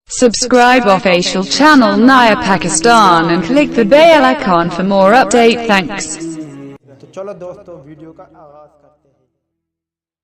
Subscribe official channel Naya Pakistan and click the bell icon for more update. Thanks. तो चलो दोस्तों video का आगाज करते हैं।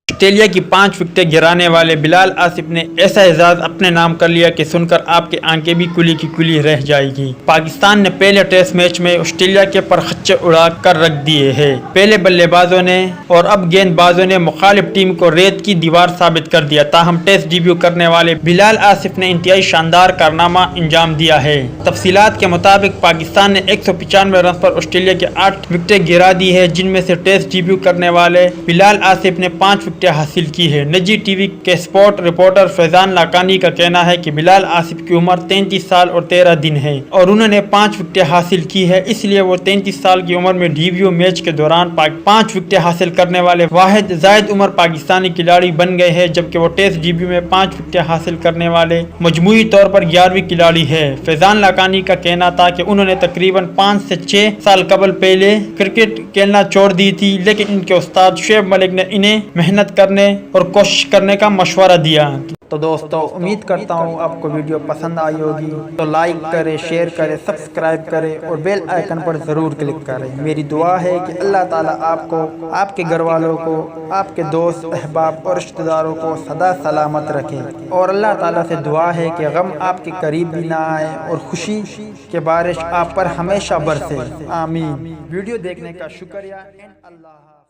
ऑस्ट्रेलिया की 5 विकेटें गिराने वाले बिलाल आसिफ ने ऐसा एजाज अपने नाम कर लिया कि सुनकर आपकी आंखें भी कुली की कुली रह जाएगी। पाकिस्तान ने पहले टेस्ट मैच में ऑस्ट्रेलिया के परखच्चे उड़ा कर रख दिए हैं। पहले बल्लेबाजों ने और अब गेंदबाजों ने मुखालिफ टीम को रेत की दीवार साबित कर दिया। ताहम टेस्ट डेब्यू करने वाले बिलाल आसिफ ने इंतहाई शानदार कारनामा अंजाम दिया है। तफसीलात के मुताबिक पाकिस्तान ने 195 रन पर ऑस्ट्रेलिया के 8 विकेटें गिरा दी है, जिनमें से टेस्ट डेब्यू करने वाले बिलाल आसिफ ने 5 विकेटें हासिल की है। निजी टीवी के स्पोर्ट रिपोर्टर फैजान लाकानी का कहना है कि बिलाल आसिफ की उम्र 33 साल और 13 दिन है और उन्होंने 5 विकेटें हासिल की है, इसलिए वो 33 साल की उम्र में डेब्यू मैच के दौरान 5 विकेटें हासिल करने वाले वाहिद जायद उम्र पाकिस्तानी खिलाड़ी बन गए हैं, जबकि वो टेस्ट डेब्यू में 5 विकेटें हासिल करने वाले मजमूई तौर पर 11वीं खिलाड़ी है। फैजान लाकानी का कहना था कि उन्होंने तकरीबन 5 से 6 साल कबल पहले क्रिकेट खेलना छोड़ दी थी, लेकिन इनके उस्ताद शुएब मलिक ने इन्हें मेहनत करने और कोशिश करने का मशवरा दिया। तो दोस्तों उम्मीद करता हूँ आपको वीडियो पसंद आई होगी, तो लाइक करें, शेयर करें, सब्सक्राइब करें और बेल आइकन पर ज़रूर क्लिक करें। मेरी दुआ है कि अल्लाह ताला आपको, आपके घर वालों को, आपके दोस्त अहबाब और रिश्तेदारों को सदा सलामत रखे और अल्लाह ताला से दुआ है कि गम आपके करीब भी ना आए और खुशी के बारिश आप पर हमेशा बरसे। आमीन। वीडियो देखने का शुक्रिया। अल्लाह।